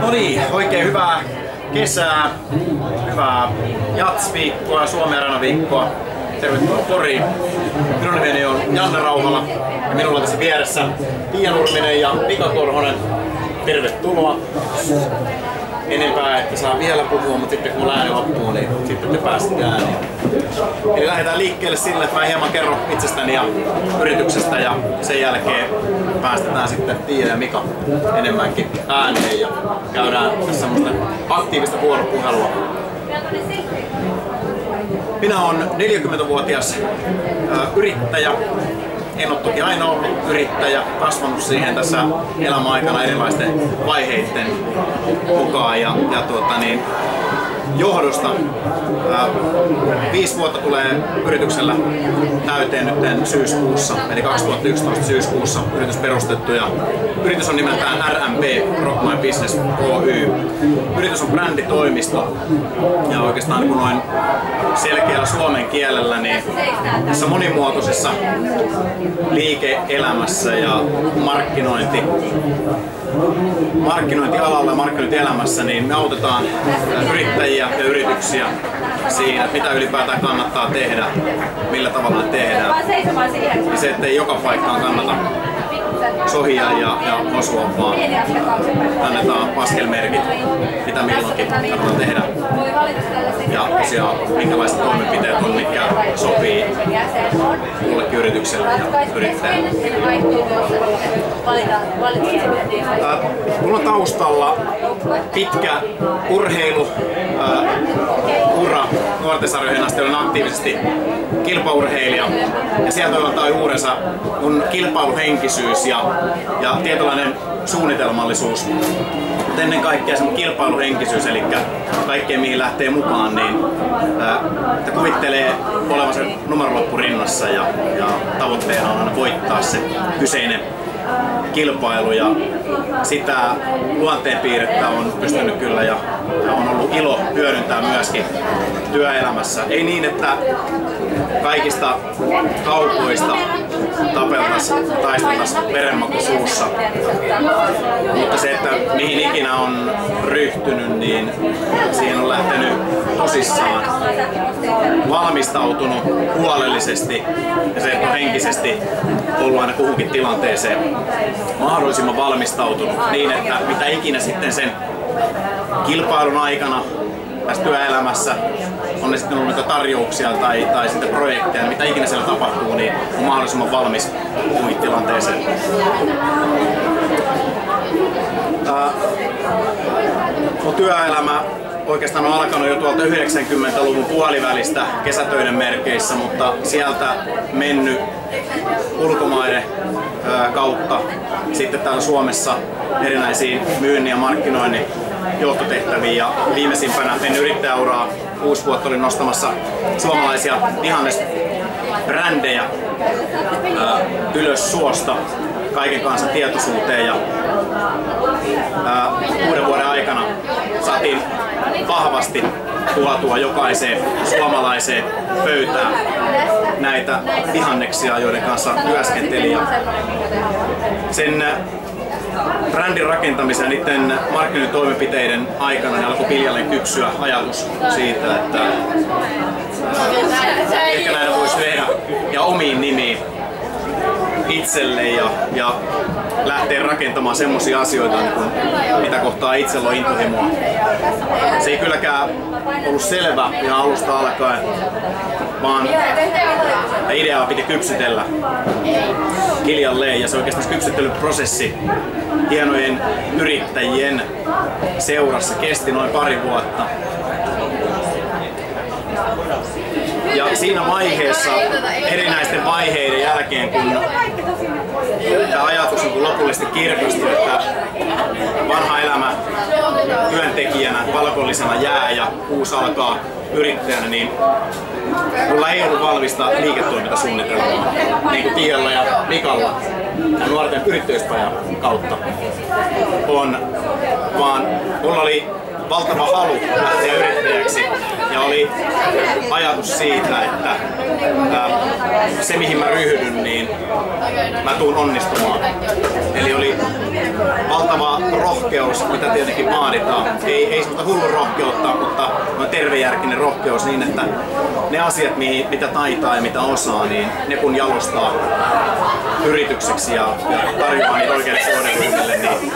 No niin, oikein hyvää kesää, hyvää jatsviikkoa, Suomen Arena-viikkoa. Tervetuloa Poriin. Minun nimeni on Janne Rauhala ja minulla on tässä vieressä Pia Nurminen ja Mika Korhonen. Tervetuloa. Enempää että saa vielä puhua, mutta sitten kun ääni loppuu, niin sitten te pääsette ääneen. Eli lähdetään liikkeelle sille, että mä hieman kerron itsestäni ja yrityksestä ja sen jälkeen päästetään sitten Pia ja Mika enemmänkin ääneen ja käydään semmoista aktiivista vuoropuhelua. Minä olen 40-vuotias yrittäjä. En ole toki aina ollut yrittäjä, kasvanut siihen tässä elämän aikana erilaisten vaiheiden mukaan ja johdosta. 5 vuotta tulee yrityksellä täyteen nyt syyskuussa, eli 2011 syyskuussa yritys perustettu ja yritys on nimeltään RMB, Rock My Business Oy. Yritys on bränditoimisto ja oikeastaan niin noin selkeällä suomen kielellä niin tässä monimuotoisessa liike-elämässä ja markkinointialalla ja markkinointielämässä niin me autetaan yrittäjiä ja yrityksiä siinä, että mitä ylipäätään kannattaa tehdä, millä tavalla tehdään. Ja se, ettei joka paikkaan kannata sohia ja osua, vaan annetaan askelmerkit, mitä milloinkin kannattaa tehdä. Ja tosiaan minkälaiset toimenpiteet on, mitkä sopii kullekin yritykselle ja yrittäjälle. Mulla on taustalla pitkä urheiluura. Nuorten sarjoihin asti olen aktiivisesti kilpaurheilija ja sieltä on juurensa mun kilpailuhenkisyys ja tietynlainen suunnitelmallisuus. Mutta ennen kaikkea se kilpailuhenkisyys, eli kaikkeen mihin lähtee mukaan, niin että kuvittelee olevansa numerolappu rinnassa ja tavoitteena on aina voittaa se kyseinen kilpailu ja sitä luonteenpiirrettä on pystynyt kyllä ja on ollut ilo hyödyntää myöskin työelämässä. Ei niin, että kaikista kaupoista tapeltaisiin, taisteltaisiin verenmaku suussa, mutta se, että mihin ikinä on ryhtynyt, niin siihen on lähtenyt tosissaan, valmistautunut huolellisesti ja se, että on henkisesti ollut aina kuhunkin tilanteeseen mahdollisimman valmistautunut niin, että mitä ikinä sitten sen kilpailun aikana tässä työelämässä on ne sitten ollut niitä tarjouksia tai sitten projekteja, mitä ikinä siellä tapahtuu, niin on mahdollisimman valmis kuhunkin tilanteeseen. Mun työelämä oikeastaan on alkanut jo tuolta 90-luvun puolivälistä kesätöiden merkeissä, mutta sieltä mennyt ulkomaiden kautta sitten täällä Suomessa erinäisiin myynnin ja markkinoinnin johtotehtäviin ja viimeisimpänä ennen yrittäjäuraa 6 vuotta olin nostamassa suomalaisia vihannesbrändejä ylös suosta kaiken kansan tietoisuuteen ja 6 vuoden aikana saatiin vahvasti tuotua jokaiseen suomalaiseen pöytään näitä vihanneksia, joiden kanssa työskentelin. Sen brändin rakentamisen ja niiden markkinointitoimenpiteiden aikana niin alkoi hiljalleen kypsyä ajatus siitä, että ehkä näitä voisi tehdä ja omiin nimiin itselle ja lähteä rakentamaan semmoisia asioita, mitä kohtaa itsellä on intohimoa. Se ei kylläkään ollut selvä ihan alusta alkaen, vaan ideaa piti kypsytellä hiljalleen ja se oikeastaan kypsyttelyprosessi hienojen yrittäjien seurassa kesti noin 2 vuotta. Ja siinä vaiheessa, erinäisten vaiheiden jälkeen, kun tämä ajatus on lopullisesti kirkastui, että vanha elämä työntekijänä, palkollisena jää ja uusi alkaa yrittäjänä, niin mulla ei ollut valmista liiketoimintasuunnitelmaa, niin kuin Tialla ja Mikalla ja nuorten yrittäjyyspajan kautta on, vaan mulla oli valtava halu lähteä yrittäjäksi ja oli ajatus siitä, että se mihin mä ryhdyn, niin mä tuun onnistumaan. Eli oli valtava rohkeus, mitä tietenkin vaaditaan. Ei semmoista hullun rohkeutta, mutta tervejärkinen rohkeus niin, että ne asiat, mitä taitaa ja mitä osaa, niin ne kun jalostaa yritykseksi ja tarjoaa niitä oikeille kohderyhmille, niin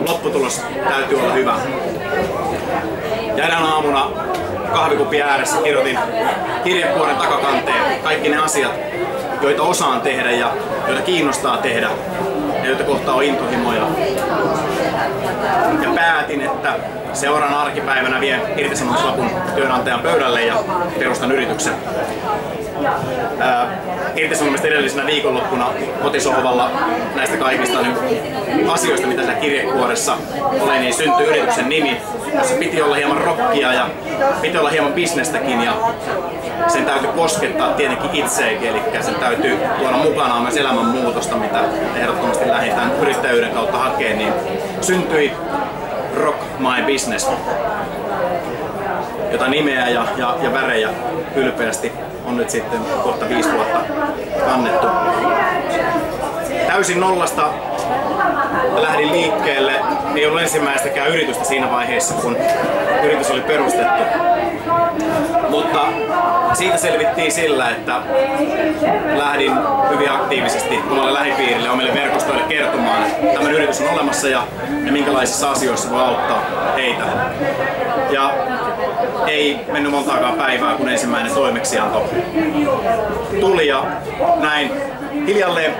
lopputulos täytyy olla hyvä. Ja eräänä aamuna kahvikupin ääressä kirjoitin kirjekuoren takakanteen kaikki ne asiat, joita osaan tehdä ja joita kiinnostaa tehdä ja joita kohtaa on intohimoja. Ja päätin, että seuraavana arkipäivänä vien irtisanomislapun työnantajan pöydälle ja perustan yrityksen. Irtisanomista edellisenä viikonloppuna kotisohvalla näistä kaikista asioista, mitä tässä kirjekuoressa oli, niin syntyi yrityksen nimi, jossa piti olla hieman rockia ja piti olla hieman bisnestäkin ja sen täytyy koskettaa tietenkin itseäkin, eli sen täytyy tuoda mukanaan myös elämänmuutosta, mitä ehdottomasti lähdetään yrittäjyyden kautta hakemaan, niin syntyi Rock My Business, jota nimeä ja värejä ylpeästi on nyt sitten kohta 5 vuotta kannettu. Täysin nollasta lähdin liikkeelle. Ei ollut ensimmäistäkään yritystä siinä vaiheessa, kun yritys oli perustettu. Mutta siitä selvittiin sillä, että lähdin hyvin aktiivisesti omalle lähipiirille, omille verkostoille kertomaan, että tämmöinen yritys on olemassa ja minkälaisissa asioissa voi auttaa heitä. Ja ei mennyt montaakaan päivää, kun ensimmäinen toimeksianto tuli ja näin hiljalleen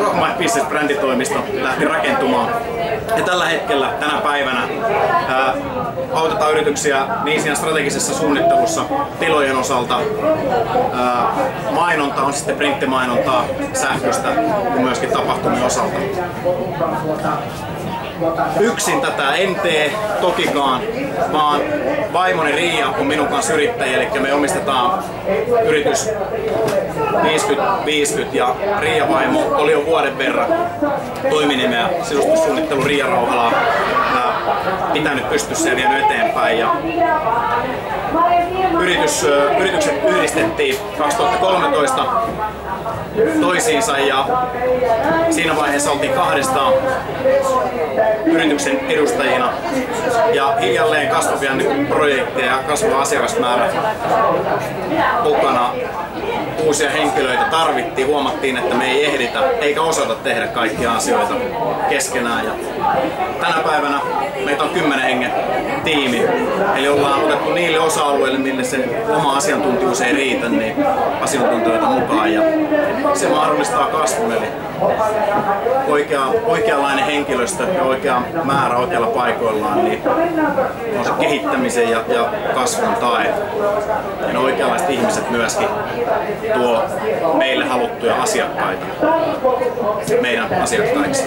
Rock My Business -bränditoimisto lähti rakentumaan. Ja tällä hetkellä, tänä päivänä, autetaan yrityksiä niin siinä strategisessa suunnittelussa tilojen osalta. Mainonta on sitten printtimainontaa sähköstä kuin myöskin tapahtumien osalta. Yksin tätä en tee tokikaan, vaan vaimoni Riia on minun kanssa yrittäjä, eli me omistetaan yritys 50-50 ja Riia vaimo oli jo vuoden verran toiminimeä sisustussuunnittelu Riia Rauhalaa pitänyt pystyssä ja vienyt eteenpäin. Ja yritykset yhdistettiin 2013 toisiinsa ja siinä vaiheessa oltiin 2 yrityksen edustajina ja hiljalleen kasvavia projekteja ja kasvava asiakasmäärä mukana. Uusia henkilöitä tarvittiin, huomattiin, että me ei ehditä eikä osata tehdä kaikkia asioita keskenään. Ja tänä päivänä meitä on 10 hengen tiimi, eli ollaan otettu niille osa-alueille, mille se oma asiantuntijuus ei riitä, niin asiantuntijoita mukaan. Ja se mahdollistaa kasvun, eli oikeanlainen henkilöstö ja oikea määrä oikealla paikoillaan, niin on se kehittämisen ja kasvun tae. Ja ne oikeanlaiset ihmiset myöskin tuo meille haluttuja asiakkaita meidän asiakkaiksi.